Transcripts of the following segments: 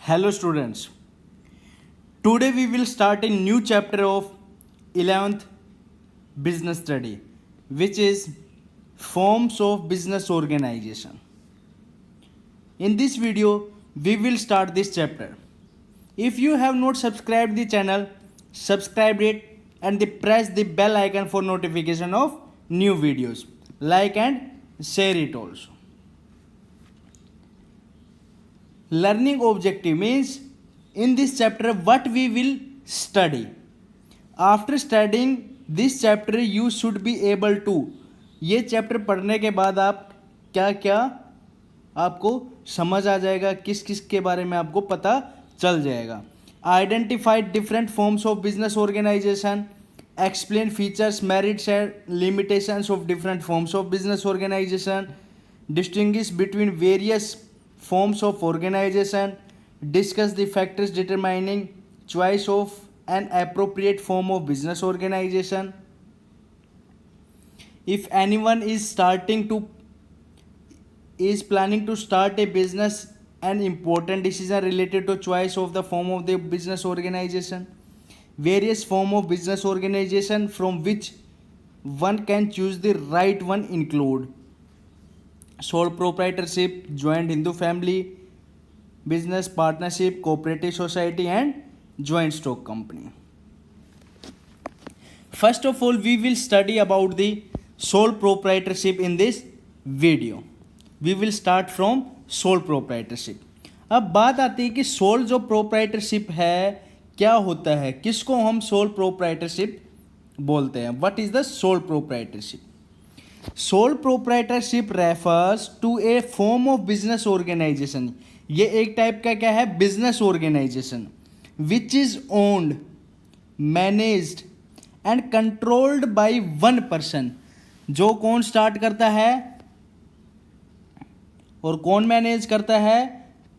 Hello students. Today we will start a new chapter of 11th business study, which is forms of business organization. In this video we will start this chapter. If you have not subscribed the channel, subscribe it and press the bell icon for notification of new videos. Like and share it also. Learning objective means in this chapter what we will study. After studying this chapter you should be able to, ये chapter पढ़ने के बाद आप क्या क्या आपको समझ आ जाएगा, किस किस के बारे में आपको पता चल जाएगा. Identify different forms of business organisation, explain features, merits and limitations of different forms of business organization, distinguish between various forms of organization, discuss the factors determining choice of an appropriate form of business organization. If anyone is planning to start a business, an important decision related to choice of the form of the business organization. Various form of business organization from which one can choose the right one include sole proprietorship, joint Hindu family business, partnership, cooperative society and joint stock company. First of all we will study about the sole proprietorship in this video. We will start from sole proprietorship. अब बात आती है कि soul जो proprietorship है क्या होता है, किसको हम सोल प्रोप्राइटरशिप बोलते हैं. What is the sole proprietorship? Sole proprietorship refers to a form of business organisation. ये एक टाइप का क्या है, business organisation which is owned, managed and controlled by one person. जो कौन स्टार्ट करता है और कौन मैनेज करता है,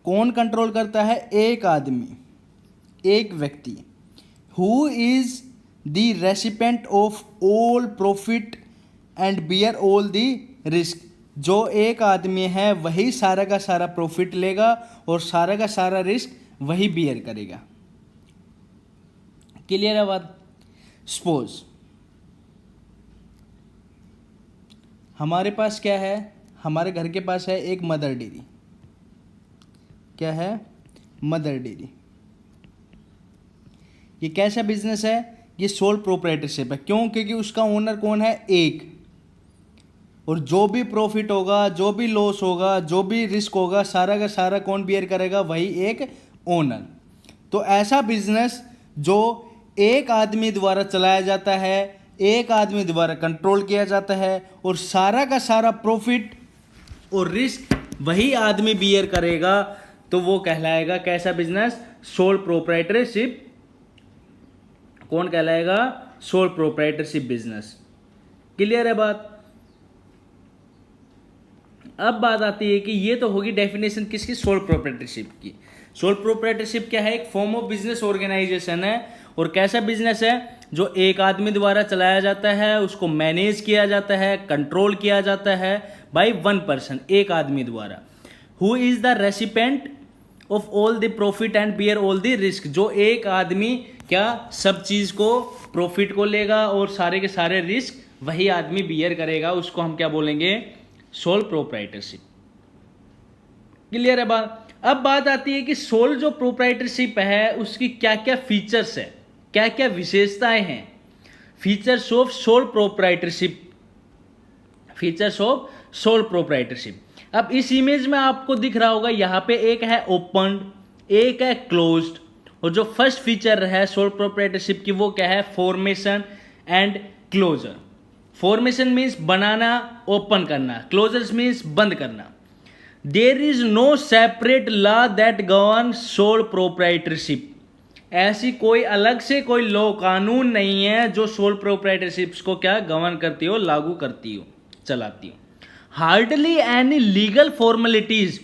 कौन कंट्रोल करता है? एक आदमी, एक व्यक्ति. Who is the recipient of all profit and bear all the risk. जो एक आदमी है वही सारा का सारा प्रॉफिट लेगा और सारा का सारा रिस्क वही बियर करेगा. क्लियर है बात? सपोज हमारे पास क्या है, हमारे घर के पास है एक मदर डेयरी. क्या है? Mother dairy. ये कैसा बिजनेस है? ये सोल प्रोप्राइटरशिप है. क्यों? क्योंकि उसका ओनर कौन है? एक. और जो भी प्रॉफिट होगा, जो भी लॉस होगा, जो भी रिस्क होगा, सारा का सारा कौन बियर करेगा? वही एक ओनर. तो ऐसा बिजनेस जो एक आदमी द्वारा चलाया जाता है, एक आदमी द्वारा कंट्रोल किया जाता है और सारा का सारा प्रॉफिट और रिस्क वही आदमी बियर करेगा, तो वो कहलाएगा कैसा बिजनेस? Sole proprietorship. कौन कहलाएगा? Soul proprietorship business. क्लियर है बात? अब बात आती है कि ये तो होगी डेफिनेशन किसकी? सोल प्रोप्राइटरशिप की. सोल प्रोप्राइटरशिप क्या है? एक फॉर्म ऑफ बिजनेस ऑर्गेनाइजेशन है. और कैसा बिजनेस है? जो एक आदमी द्वारा चलाया जाता है, उसको मैनेज किया जाता है, कंट्रोल किया जाता है बाय वन पर्सन, एक आदमी द्वारा. Who is the recipient of all the profit and bear all the risk. जो एक आदमी क्या सब चीज को, प्रॉफिट को लेगा और सारे के सारे रिस्क वही आदमी बियर करेगा, उसको हम क्या बोलेंगे? Sole proprietorship. क्लियर है बात? अब बात आती है कि सोल जो प्रोप्राइटरशिप है उसकी क्या क्या फीचर्स है, क्या क्या विशेषताएं हैं. Features of sole proprietorship. Features of sole proprietorship. अब इस इमेज में आपको दिख रहा होगा, यहां पे एक है ओपन, एक है क्लोज्ड. और जो फर्स्ट फीचर है सोल प्रोप्राइटरशिप की वो क्या है? Formation and closure. Formation means बनाना, ओपन करना. क्लोजर्स मीन्स बंद करना. There is no separate law that govern sole proprietorship. ऐसी कोई अलग से कोई लॉ, कानून नहीं है जो सोल प्रोप्राइटरशिप्स को क्या गवर्न करती हो, लागू करती हो, चलाती हो. Hardly any legal formalities.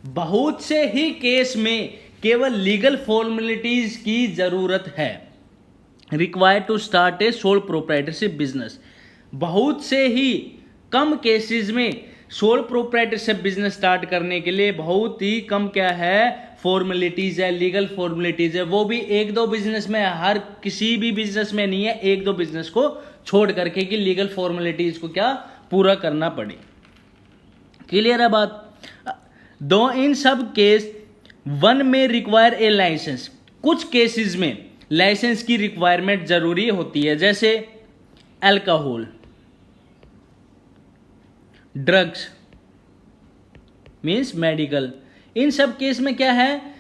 बहुत से ही केस में केवल लीगल फॉर्मेलिटीज की जरूरत है. Required to start a sole proprietorship business. बहुत से ही कम केसेस में सोल प्रोप्राइटरशिप बिजनेस स्टार्ट करने के लिए बहुत ही कम क्या है, फॉर्मेलिटीज है, लीगल फॉर्मेलिटीज है, वो भी एक दो बिजनेस में, हर किसी भी बिजनेस में नहीं है, एक दो बिजनेस को छोड़ करके कि लीगल फॉर्मेलिटीज को क्या पूरा करना पड़े। क्लियर है बात? दो इन सब केस वन में रिक्वायर ए लाइसेंस, कुछ केसेस में लाइसेंस की रिक्वायरमेंट जरूरी होती है, जैसे अल्कोहल, ड्रग्स मींस मेडिकल, इन सब केस में क्या है,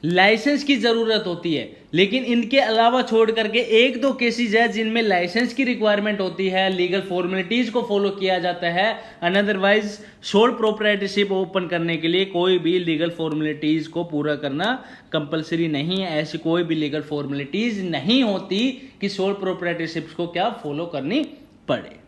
लाइसेंस की जरूरत होती है। लेकिन इनके अलावा छोड़ करके एक दो केसेस है जिनमें लाइसेंस की रिक्वायरमेंट होती है, लीगल फॉर्मेलिटीज को फॉलो किया जाता है, अदरवाइज सोल प्रोप्राइटरशिप ओपन करने के लिए कोई भी लीगल फॉर्मेलिटीज को पूरा करना कंपलसरी नहीं है। ऐसी कोई भी लीगल फॉर्मेलिटीज नहीं होती कि सोल प्रोप्राइटरशिप को क्या फॉलो करनी पड़े।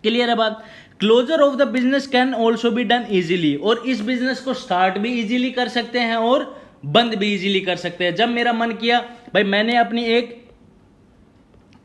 क्लियर है बात? Closure of the business can also be done easily, और इस बिजनेस को स्टार्ट भी इजीली कर सकते हैं और बंद भी इजीली कर सकते हैं। जब मेरा मन किया भाई मैंने अपनी एक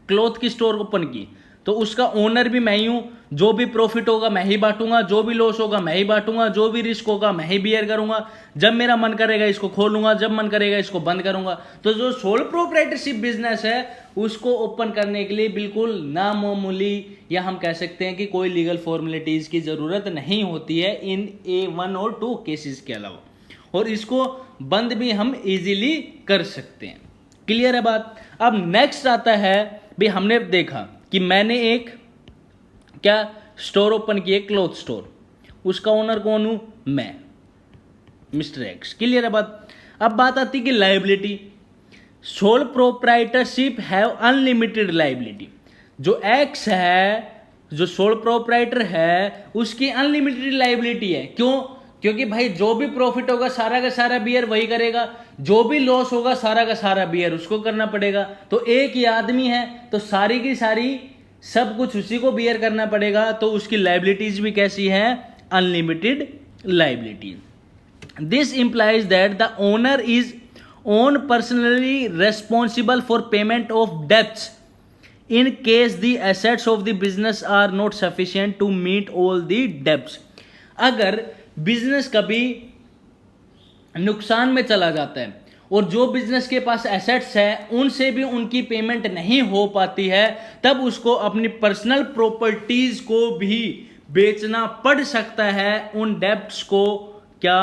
क्लॉथ की स्टोर ओपन की, तो उसका ओनर भी मैं ही हूं, जो भी प्रॉफिट होगा मैं ही बांटूंगा, जो भी लॉस होगा मैं ही बांटूंगा, जो भी रिस्क होगा मैं ही बियर करूंगा। जब मेरा मन करेगा इसको खोलूंगा, जब मन करेगा इसको बंद करूंगा। तो जो सोल प्रोप्राइटरशिप बिजनेस है उसको ओपन करने के लिए बिल्कुल नामामूली, या हम कह सकते हैं कि कोई लीगल फॉर्मेलिटीज की जरूरत नहीं होती है इन A1 और 2 केसेस के अलावा, और इसको बंद भी हम इजीली कर सकते हैं। क्लियर है बात? अब नेक्स्ट आता है भी, हमने देखा कि मैंने एक क्या स्टोर ओपन किए, क्लॉथ स्टोर, उसका ओनर कौन हूं मैं, मिस्टर एक्स। क्लियर है बात? अब बात आती कि liability, sole proprietorship have unlimited liability. जो एक्स है, जो सोल प्रोप्राइटर है, उसकी अनलिमिटेड लायबिलिटी है। क्यों? क्योंकि भाई जो भी प्रॉफिट होगा सारा का सारा बियर वही करेगा, जो भी लॉस होगा सारा का सारा बियर उसको करना पड़ेगा। तो एक ही आदमी है तो सारी की सारी सब कुछ उसी को बियर करना पड़ेगा, तो उसकी लायबिलिटीज भी कैसी है, unlimited liabilities. This implies that the owner is own personally responsible for payment of debts in case the assets of the business are not sufficient to meet all the debts। अगर business कभी नुकसान में चला जाता है और जो business के पास एसेट्स है उनसे भी उनकी पेमेंट नहीं हो पाती है, तब उसको अपनी पर्सनल प्रॉपर्टीज को भी बेचना पड़ सकता है उन डेब्ट्स को क्या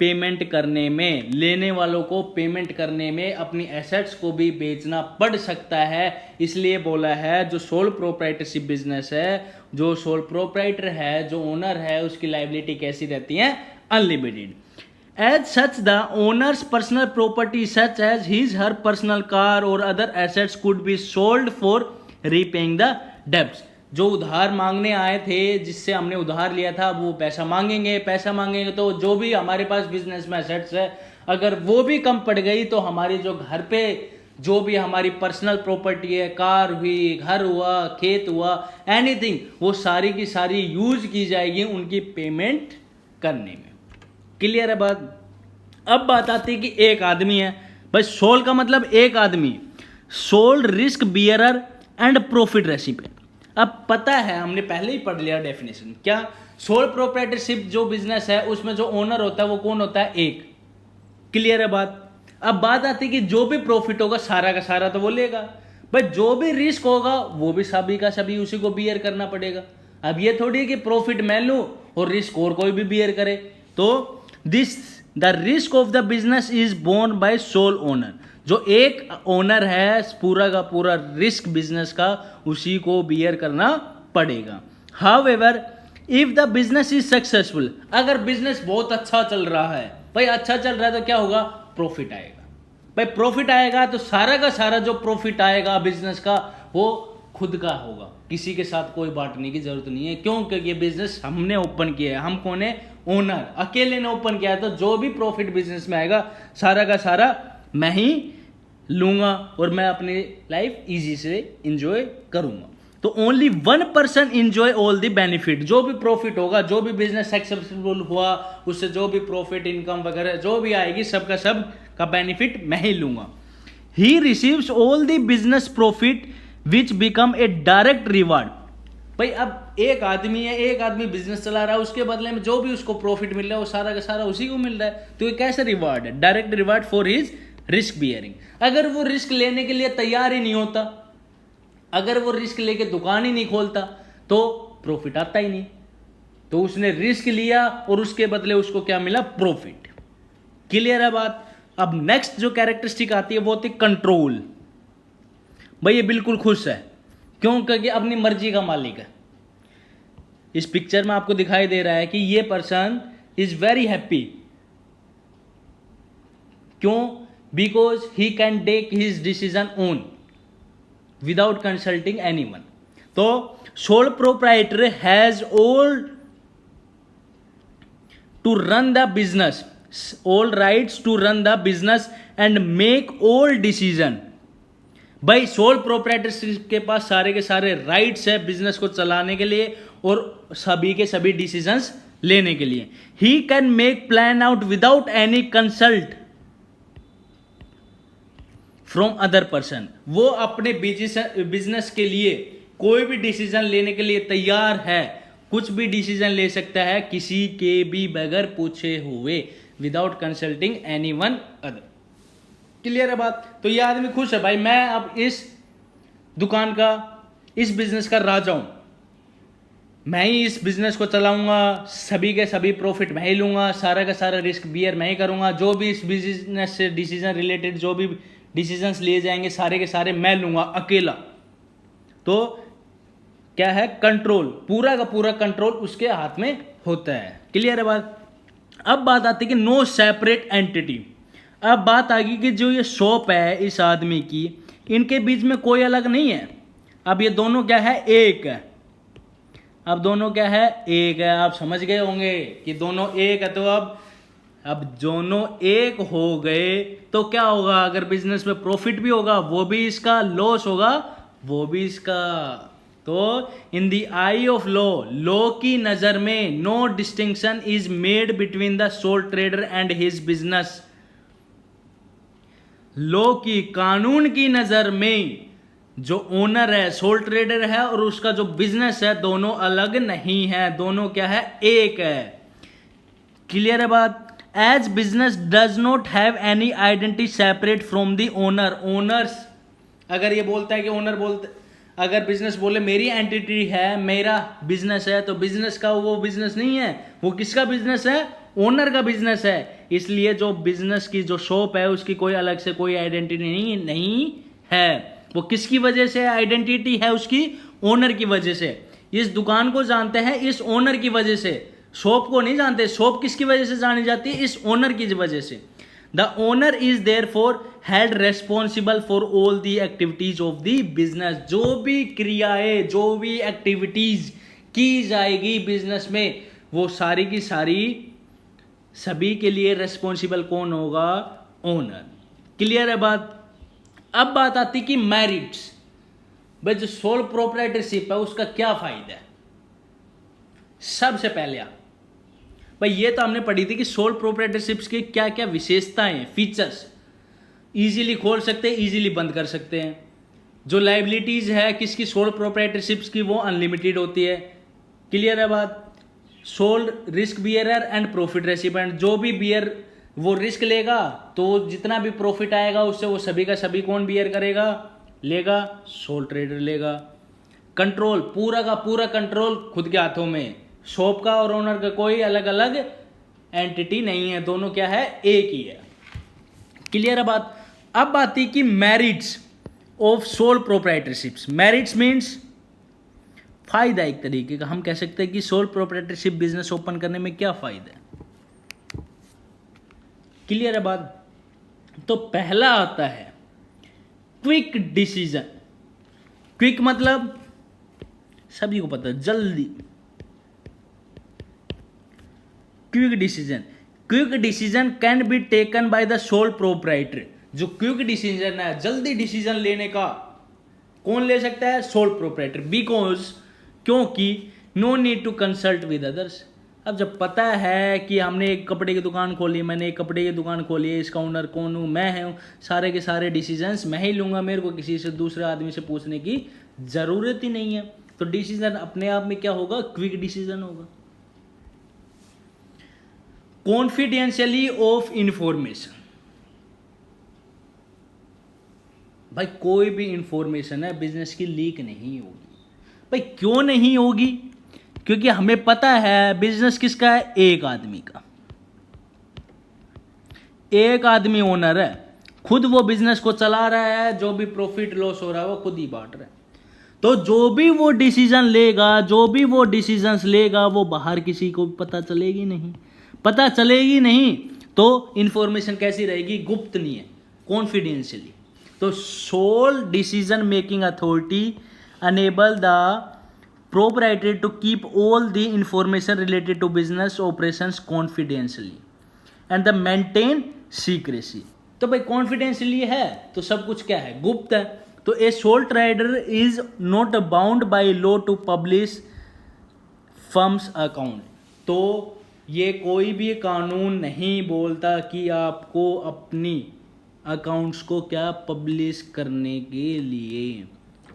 पेमेंट करने में, लेने वालों को पेमेंट करने में अपनी एसेट्स को भी बेचना पड़ सकता है। इसलिए बोला है जो सोल प्रोप्राइटरशिप बिजनेस है, जो सोल प्रोप्राइटर है, जो ओनर है, उसकी लायबिलिटी कैसी रहती है, unlimited. As such the owners personal property such as his her personal car और other assets could be sold for repaying the debts. जो उधार मांगने आए थे, जिससे हमने उधार लिया था, वो पैसा मांगेंगे तो जो भी हमारे पास बिजनेस में एसेट्स है अगर वो भी कम पड़ गई तो हमारी जो घर पे जो भी हमारी पर्सनल प्रॉपर्टी है, कार हुई, घर हुआ, खेत हुआ, एनीथिंग, वो सारी की सारी यूज की जाएगी उनकी पेमेंट करने में। क्लियर है बात? अब बात आती है कि एक आदमी है भाई, सोल का मतलब एक आदमी, sole risk bearer and profit recipient. अब पता है, हमने पहले ही पढ़ लिया डेफिनेशन, क्या सोल प्रोप्राइटरशिप जो बिजनेस है उसमें जो ओनर होता है वो कौन होता है, एक। क्लियर है बात? अब बात आती है कि जो भी प्रॉफिट होगा सारा का सारा तो वो लेगा, बट जो भी रिस्क होगा वो भी सभी का सभी उसी को बियर करना पड़ेगा। अब ये थोड़ी है कि प्रॉफिट मैं लूं और रिस्क और कोई भी बियर करे। तो this the risk of the business is borne by sole owner. जो एक ओनर है पूरा का पूरा रिस्क बिजनेस का उसी को बियर करना पड़ेगा। However if the business is successful, अगर बिजनेस बहुत अच्छा चल रहा है, भाई अच्छा चल रहा है तो क्या होगा, प्रॉफिट आएगा। भाई प्रॉफिट आएगा तो सारा का सारा जो प्रॉफिट आएगा बिजनेस का वो खुद का होगा, किसी के साथ कोई बांटने की जरूरत नहीं है। क्यों? क्योंकि ये बिजनेस हमने ओपन किया है, हम कौन है, ओनर, अकेले ने ओपन किया है। तो जो भी प्रॉफिट बिजनेस में आएगा सारा का सारा मैं ही लूंगा और मैं अपनी लाइफ इजी से इंजॉय करूंगा। तो only 1 person enjoy all the benefit. जो भी प्रॉफिट होगा, जो भी बिजनेस सक्सेसफुल हुआ, उससे जो भी प्रॉफिट इनकम वगैरह जो भी आएगी सबका सब का बेनिफिट मैं ही लूंगा। He receives all the business profit which become a direct reward भाई अब एक आदमी है, एक आदमी बिजनेस चला रहा है, उसके बदले में जो भी उसको प्रॉफिट मिल रहा है वो सारा का सारा उसी को मिल रहा है। तो ये कैसा रिवार्ड है? Direct reward for his risk bearing. अगर वो रिस्क लेने के लिए तैयार ही नहीं होता, अगर वो रिस्क लेके दुकान ही नहीं खोलता, तो प्रॉफिट आता ही नहीं। तो उसने रिस्क लिया और उसके बदले उसको क्या मिला? प्रॉफिट। क्लियर है बात? अब नेक्स्ट जो कैरेक्टरिस्टिक आती है वो होती है कंट्रोल। भाई ये बिल्कुल खुश है, क्यों? क्योंकि अपनी मर्जी का मालिक है। इस पिक्चर में आपको दिखाई दे रहा है कि ये पर्सन इज वेरी हैप्पी। क्यों? Because he can take his decision own without consulting anyone. तो sole proprietor has all to run the business, all rights to run the business and make all decision. भाई sole proprietorship के पास सारे के सारे rights है business को चलाने के लिए और सभी के सभी डिसीजंस लेने के लिए। He can make plan out without any consult from other person. वो अपने बिजनेस के लिए कोई भी डिसीजन लेने के लिए तैयार है, कुछ भी डिसीजन ले सकता है किसी के भी बगैर पूछे हुए, without consulting anyone other. Clear है बात? तो ये आदमी खुश है, भाई मैं अब इस दुकान का, इस बिजनेस का राजा हूं, मैं ही इस बिजनेस को चलाऊंगा, सभी के सभी प्रॉफिट मैं ही लूंगा, सारा का सारा रिस्क बियर मैं ही करूंगा, जो भी इस बिजनेस से डिसीजन रिलेटेड जो भी डिसीजंस लिए जाएंगे सारे के सारे मैं लूंगा अकेला। तो क्या है? कंट्रोल, पूरा का पूरा कंट्रोल उसके हाथ में होता है। क्लियर है बात? अब बात आती है कि नो सेपरेट एंटिटी। अब बात आ गई कि जो ये शॉप है इस आदमी की, इनके बीच में कोई अलग नहीं है। अब ये दोनों क्या है? एक है। अब दोनों क्या है? एक है। आप समझ गए होंगे कि दोनों एक है। तो अब दोनों एक हो गए तो क्या होगा? अगर बिजनेस में प्रॉफिट भी होगा वो भी इसका, लॉस होगा वो भी इसका। तो in the eye of law, law की नजर में no distinction is made between the sole trader and his business. Law की, कानून की नजर में जो ओनर है, सोल ट्रेडर है, और उसका जो बिजनेस है, दोनों अलग नहीं है, दोनों क्या है? एक है। क्लियर है बात? As business does not have any identity separate from the owner. Owners अगर ये बोलता है कि ओनर बोलते, अगर बिजनेस बोले मेरी एंटिटी है, मेरा बिजनेस है, तो बिजनेस का वो बिजनेस नहीं है, वो किसका बिजनेस है? ओनर का बिजनेस है। इसलिए जो बिजनेस की जो शॉप है उसकी कोई अलग से कोई आइडेंटिटी नहीं है। वो किसकी वजह से आइडेंटिटी है? उसकी ओनर की वजह से। इस दुकान को जानते हैं इस ओनर की वजह से, शॉप को नहीं जानते। शॉप किसकी वजह से जानी जाती है? इस ओनर की वजह से। The owner is therefore held responsible for all the activities of the business. जो भी क्रियाएं, जो भी एक्टिविटीज की जाएगी बिजनेस में, वो सारी की सारी सभी के लिए रेस्पॉन्सिबल कौन होगा? ओनर। क्लियर है बात? अब बात आती कि मेरिट्स। भाई जो सोल प्रोप्राइटरशिप है उसका क्या फायदा है? सबसे पहले भाई ये तो हमने पढ़ी थी कि सोल प्रोप्राइटरशिप की क्या क्या विशेषताएं हैं, फीचर्स। इजीली खोल सकते हैं, इजीली बंद कर सकते हैं। जो लाइबिलिटीज है किसकी? सोल प्रोप्राइटरशिप्स की, वो अनलिमिटेड होती है। क्लियर है बात? Sole risk bearer and profit recipient. जो भी बियर वो रिस्क लेगा तो जितना भी प्रॉफिट आएगा उससे वो सभी का सभी कौन बियर करेगा? लेगा? सोल ट्रेडर लेगा। कंट्रोल, पूरा का पूरा कंट्रोल खुद के हाथों में। शॉप का और ओनर का कोई अलग अलग एंटिटी नहीं है, दोनों क्या है? एक ही है। क्लियर है बात? अब आती कि merits of sole proprietorships. Merits means फायदा। एक तरीके का हम कह सकते हैं कि सोल प्रोप्राइटरशिप बिजनेस ओपन करने में क्या फायदा है। क्लियर है बात? तो पहला आता है क्विक डिसीजन। क्विक मतलब सभी को पता है, जल्दी। Quick decision, quick decision can be taken by the sole proprietor. जो क्विक डिसीजन है, जल्दी डिसीजन लेने का, कौन ले सकता है? Sole proprietor. बिकॉज, क्योंकि no need to consult with others. अब जब पता है कि हमने एक कपड़े की दुकान खोली, मैंने एक कपड़े की दुकान खोली है, इसका ओनर कौन हूँ? मैं हूँ। सारे के सारे डिसीजंस मैं ही लूँगा, मेरे को किसी से, दूसरे आदमी से पूछने की ज़रूरत ही नहीं है। तो डिसीजन अपने आप में क्या होगा, क्विक डिसीजन होगा। कॉन्फिडेंशियली ऑफ इंफॉर्मेशन, भाई कोई भी इंफॉर्मेशन है बिजनेस की लीक नहीं होगी। भाई क्यों नहीं होगी, क्योंकि हमें पता है बिजनेस किसका है, एक आदमी का। एक आदमी ओनर है, खुद वो बिजनेस को चला रहा है, जो भी प्रॉफिट लॉस हो रहा है वो खुद ही बांट रहा है। तो जो भी वो डिसीजन लेगा, जो भी वो डिसीजंस लेगा, वो बाहर किसी को पता चलेगी नहीं। पता चलेगी नहीं तो इंफॉर्मेशन कैसी रहेगी, गुप्त नहीं है, कॉन्फिडेंशियली। तो sole decision making authority enable the proprietary to keep all the information related to business operations confidentially and the maintain secrecy. तो भाई कॉन्फिडेंशियली है तो सब कुछ क्या है, गुप्त है। तो a sole trader is not bound by law to publish firms account. तो ये कोई भी कानून नहीं बोलता कि आपको अपनी अकाउंट्स को क्या पब्लिश करने के लिए।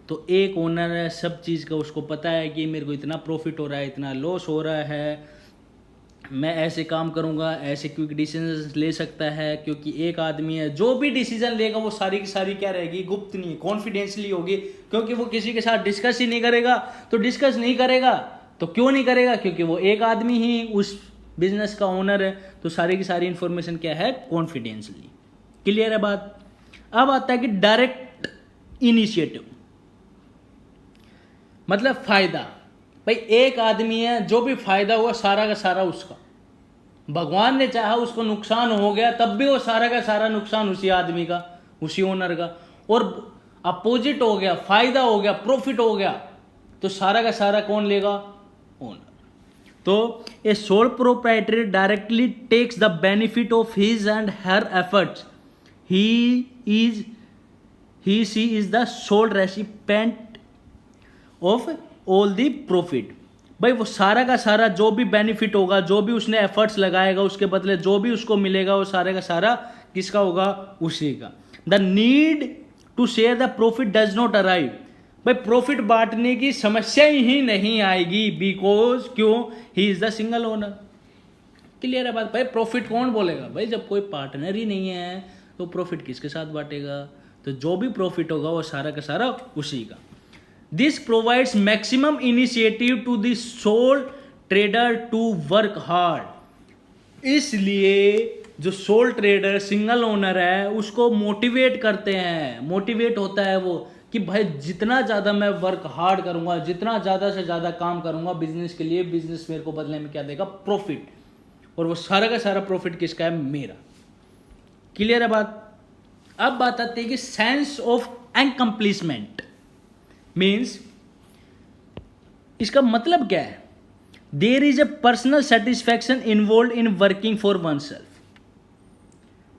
तो एक ओनर है, सब चीज़ का उसको पता है कि मेरे को इतना प्रॉफिट हो रहा है, इतना लॉस हो रहा है, मैं ऐसे काम करूंगा, ऐसे क्विक डिसीजन ले सकता है, क्योंकि एक आदमी है। जो भी डिसीजन लेगा वो सारी की सारी क्या रहेगी, गुप्त नहीं, कॉन्फिडेंशियली होगी, क्योंकि वो किसी के साथ डिस्कस ही नहीं करेगा। तो डिस्कस नहीं करेगा तो क्यों नहीं करेगा, क्योंकि वो एक आदमी ही उस बिजनेस का ओनर है। तो सारी की सारी इंफॉर्मेशन क्या है, कॉन्फिडेंशियली। क्लियर है बात। अब आता है कि डायरेक्ट इनिशिएटिव, मतलब फायदा। भाई एक आदमी है, जो भी फायदा हुआ सारा का सारा उसका। भगवान ने चाहा उसको नुकसान हो गया तब भी वो सारा का सारा नुकसान उसी आदमी का, उसी ओनर का। और अपोजिट हो गया, फायदा हो गया, प्रॉफिट हो गया, तो सारा का सारा कौन लेगा, ओनर। तो a sole proprietary directly takes the benefit of his and her efforts. She is the sole recipient of all the profit. भाई वो सारा का सारा जो भी बेनिफिट होगा, जो भी उसने एफर्ट्स लगाएगा, उसके बदले जो भी उसको मिलेगा, वो सारे का सारा किसका होगा, उसी का। The need to share the profit does not arrive. भाई प्रॉफिट बांटने की समस्या ही नहीं आएगी, बिकॉज क्यों, he is the single owner. Clear है बात। भाई प्रॉफिट कौन बोलेगा, भाई जब कोई पार्टनर ही नहीं है तो प्रॉफिट किसके साथ बांटेगा। तो जो भी प्रॉफिट होगा वो सारा का सारा उसी का। This provides maximum initiative to the sole trader to work hard. इसलिए जो सोल ट्रेडर सिंगल ओनर है उसको मोटिवेट करते हैं, मोटिवेट होता है वो कि भाई जितना ज़्यादा मैं वर्क हार्ड करूंगा, जितना ज़्यादा से ज़्यादा काम करूंगा बिजनेस के लिए, बिजनेस मेरे को बदले में क्या देगा, प्रॉफिट। और वो सारा का सारा प्रॉफिट किसका है, मेरा। क्लियर है बात। अब बात आती है कि सेंस ऑफ एनकम्प्लीसमेंट मीन्स, इसका मतलब क्या है, there is a personal satisfaction involve in working for oneself.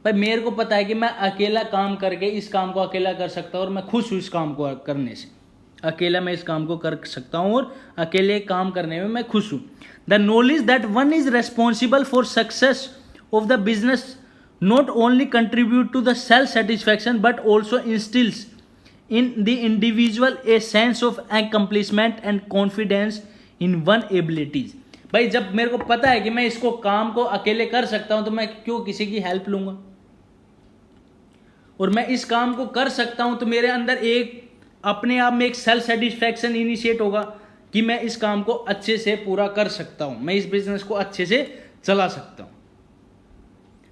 भाई मेरे को पता है कि मैं अकेला काम करके इस काम को अकेला कर सकता हूँ और मैं खुश हूँ इस काम को करने से। अकेला मैं इस काम को कर सकता हूँ और अकेले काम करने में मैं खुश हूँ। The knowledge that one is responsible for success of the business not only contribute to the self satisfaction but also instills in the individual a sense of accomplishment and confidence in one abilities। भाई जब मेरे को पता है कि मैं इसको काम को अकेले कर सकता हूं तो मैं क्यों किसी की हेल्प लूंगा, और मैं इस काम को कर सकता हूं तो मेरे अंदर एक अपने आप में एक सेल्फ सेटिस्फैक्शन इनिशिएट होगा कि मैं इस काम को अच्छे से पूरा कर सकता हूं, मैं इस बिजनेस को अच्छे से चला सकता हूं।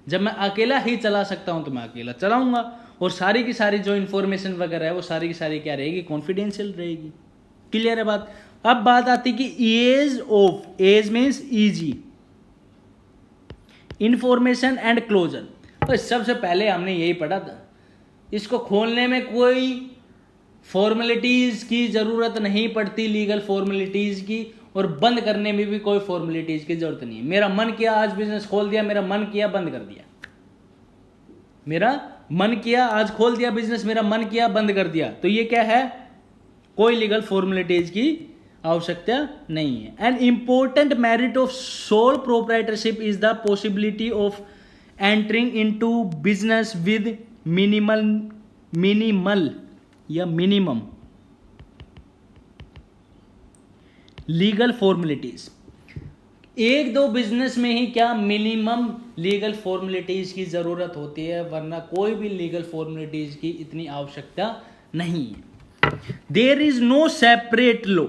जब मैं अकेला ही चला सकता हूं तो मैं अकेला चलाऊंगा, और सारी की सारी जो इंफॉर्मेशन वगैरह है वो सारी की सारी क्या रहेगी, कॉन्फिडेंशियल रहेगी। क्लियर है बात। अब बात आती कि ease of, ease means easy, information and closure. तो सबसे पहले हमने यही पढ़ा था, इसको खोलने में कोई फॉर्मेलिटीज की जरूरत नहीं पड़ती, लीगल फॉर्मेलिटीज की, और बंद करने में भी कोई फॉर्मेलिटीज की जरूरत नहीं है। मेरा मन किया आज बिजनेस खोल दिया, मेरा मन किया बंद कर दिया, मेरा मन किया आज खोल दिया बिजनेस, मेरा मन किया बंद कर दिया। तो ये क्या है, कोई लीगल फॉर्मेलिटीज की आवश्यकता नहीं है। An important merit of sole proprietorship is the possibility of entering into business with minimum legal formalities. एक दो बिजनेस में ही क्या मिनिमम लीगल फॉर्मेलिटीज की ज़रूरत होती है, वरना कोई भी लीगल फॉर्मेलिटीज की इतनी आवश्यकता नहीं है। There is no separate law,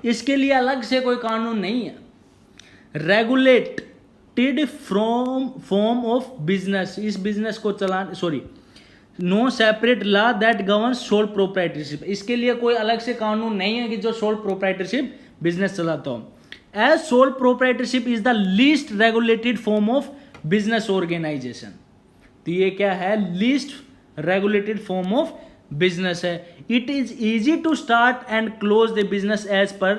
इसके लिए अलग से कोई कानून नहीं है। Regulated from form of business, इस बिजनेस को no separate law that govern sole proprietorship, इसके लिए कोई अलग से कानून नहीं है कि जो सोल प्रोप्राइटरशिप बिजनेस चलाता हो। As sole proprietorship is the least regulated form of business organisation, तो ये क्या है, least regulated form of business है। It is easy to start and close the business as per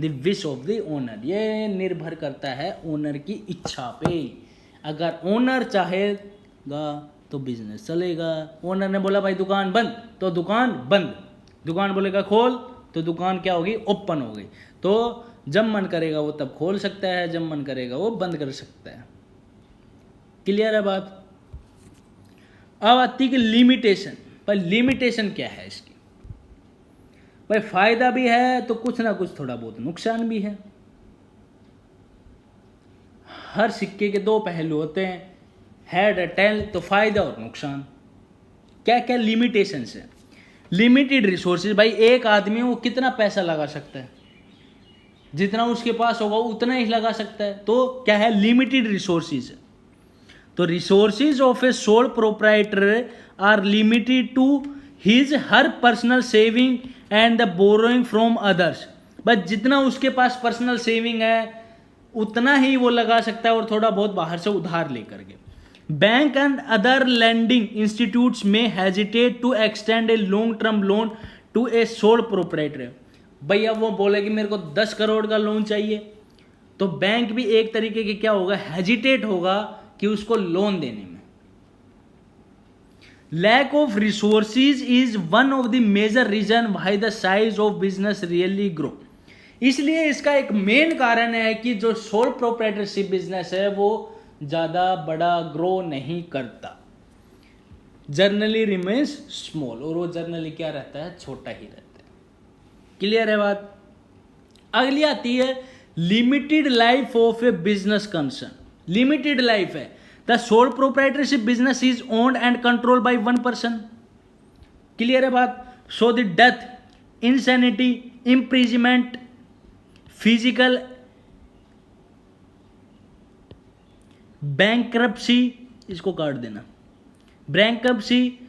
the wish of the owner, ये निर्भर करता है owner की इच्छा पे। अगर ओनर चाहेगा तो बिजनेस चलेगा। ओनर ने बोला भाई दुकान बंद, तो दुकान बंद। दुकान बोलेगा खोल, तो दुकान क्या होगी, ओपन हो गई। तो जब मन करेगा वो तब खोल सकता है, जब मन करेगा वो बंद कर सकता है। क्लियर है बात। अब आती है लिमिटेशन। पर लिमिटेशन क्या है इसकी, भाई फायदा भी है तो कुछ ना कुछ थोड़ा बहुत नुकसान भी है। हर सिक्के के दो पहलू होते हैं, हेड और टेल, तो फायदा और नुकसान। क्या क्या लिमिटेशंस है। लिमिटेड रिसोर्सेज, भाई एक आदमी वो कितना पैसा लगा सकता है, जितना उसके पास होगा उतना ही लगा सकता है। तो क्या है, लिमिटेड रिसोर्सेज। तो resources of a sole proprietor are limited to his her personal saving and the borrowing from others, बस जितना उसके पास पर्सनल सेविंग है उतना ही वो लगा सकता है और थोड़ा बहुत बाहर से उधार लेकर के। Bank and other lending institutes में hesitate to extend a long term loan to a sole proprietor. भैया वो बोले कि मेरे को 10 करोड़ का लोन चाहिए, तो बैंक भी एक तरीके के क्या होगा, हेजिटेट होगा कि उसको लोन देने में। Lack of resources is one of the major reason why the size of business really grow. इसलिए इसका एक मेन कारण है कि जो सोल प्रोप्राइटरशिप बिजनेस है वो ज्यादा बड़ा ग्रो नहीं करता, जर्नली रिमेन्स स्मॉल, और वो जर्नली क्या रहता है, छोटा ही रहता है। क्लियर है बात। अगली आती है limited life of a business concern. Limited life है। The sole proprietorship business is owned and control by one person. Clear है बात। So the death, insanity, imprisonment, physical bankruptcy, इसको काट देना, बैंक्रप्सी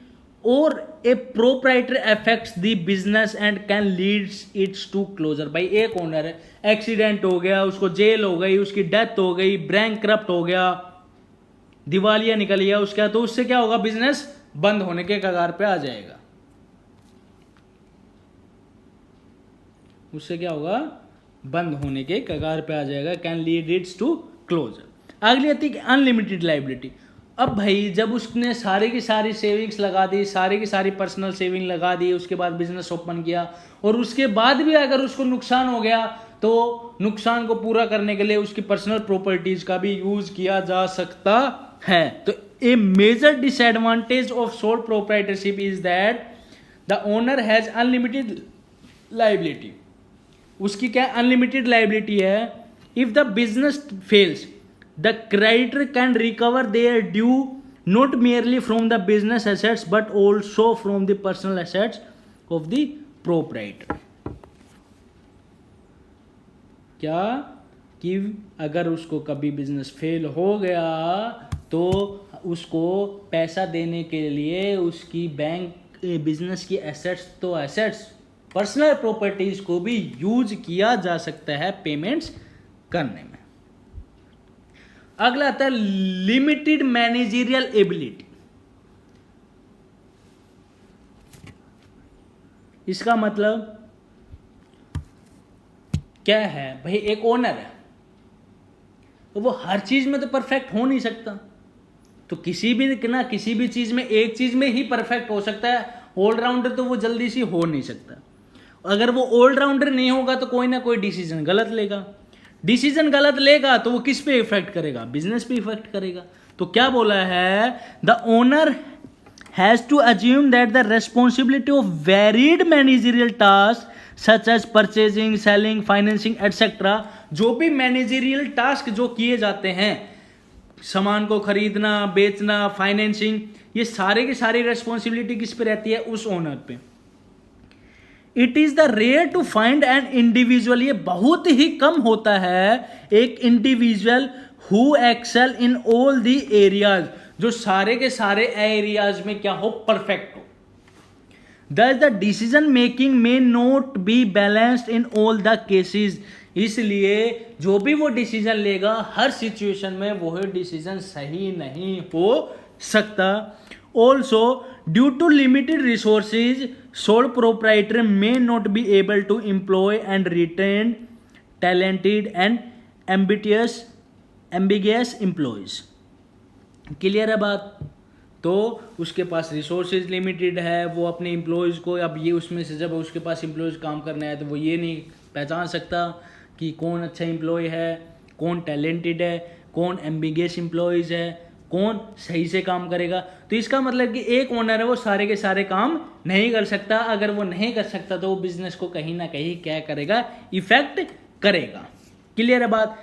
और a proprietor affects the business and can leads its to closure. भाई एक owner है, accident हो गया, उसको जेल हो गई, उसकी डेथ हो गई, बैंकरप्ट हो गया, दिवालिया निकल गया उसका, तो उससे क्या होगा, बिजनेस बंद होने के कगार पे आ जाएगा। उससे क्या होगा, बंद होने के कगार पे आ जाएगा, can lead its to closure. अगली आती है अनलिमिटेड लायबिलिटी। अब भाई जब उसने सारी की सारी सेविंग्स लगा दी, सारी की सारी पर्सनल सेविंग लगा दी, उसके बाद बिजनेस ओपन किया और उसके बाद भी अगर उसको नुकसान हो गया तो नुकसान को पूरा करने के लिए उसकी पर्सनल प्रॉपर्टीज का भी यूज किया जा सकता है। तो a major disadvantage of sole proprietorship is that the owner has unlimited liability. उसकी क्या अनलिमिटेड लायबिलिटी है। If the business fails the creditor can recover their due not merely from the business assets but also from the personal assets of the proprietor। क्या कि अगर उसको कभी business fail हो गया तो उसको पैसा देने के लिए उसकी बैंक बिजनेस की एसेट्स, तो एसेट्स पर्सनल प्रॉपर्टीज को भी यूज किया जा सकता है पेमेंट्स करने में। अगला आता है लिमिटेड मैनेजरियल एबिलिटी। इसका मतलब क्या है, भाई एक ओनर है तो वो हर चीज में तो परफेक्ट हो नहीं सकता, तो किसी भी चीज में एक चीज में ही परफेक्ट हो सकता है। ऑलराउंडर तो वो जल्दी से हो नहीं सकता। अगर वो ऑलराउंडर नहीं होगा तो कोई ना कोई डिसीजन गलत लेगा, डिसीजन गलत लेगा तो वो किस पे इफेक्ट करेगा, बिजनेस पे इफेक्ट करेगा। तो क्या बोला है, the owner has to assume that the responsibility of varied managerial task such as purchasing, selling, financing etcetera. जो भी मैनेजरियल टास्क जो किए जाते हैं, सामान को खरीदना, बेचना, फाइनेंसिंग, ये सारे की सारी रेस्पॉन्सिबिलिटी किस पे रहती है? उस ओनर पे। It is the rare to find an individual, ये बहुत ही कम होता है एक individual who excel in all the areas, जो सारे के सारे एरियाज में क्या हो? परफेक्ट हो। Thus the decision making may not be balanced in all the cases, इसलिए जो भी वो डिसीजन लेगा हर सिचुएशन में वो डिसीजन सही नहीं हो सकता। Also due to limited resources, sole proprietor may not be able to employ and retain talented and ambiguous employees। Clear है बात? तो उसके पास रिसोर्सेज लिमिटेड है, वो अपने एम्प्लॉयज़ को, अब ये उसमें से जब उसके पास एम्प्लॉयज़ काम करना है तो वो ये नहीं पहचान सकता कि कौन अच्छा एम्प्लॉय है, कौन टैलेंटेड है, कौन एम्बिगियस एम्प्लॉयज़ है, कौन सही से काम करेगा। तो इसका मतलब कि एक ओनर है वो सारे के सारे काम नहीं कर सकता। अगर वो नहीं कर सकता तो वो बिजनेस को कहीं ना कहीं क्या करेगा? इफेक्ट करेगा। क्लियर है बात?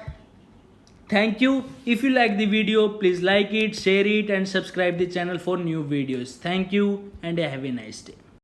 Thank you. If you like the video, please like it, share it and subscribe the channel for new videos. Thank you and have a nice day.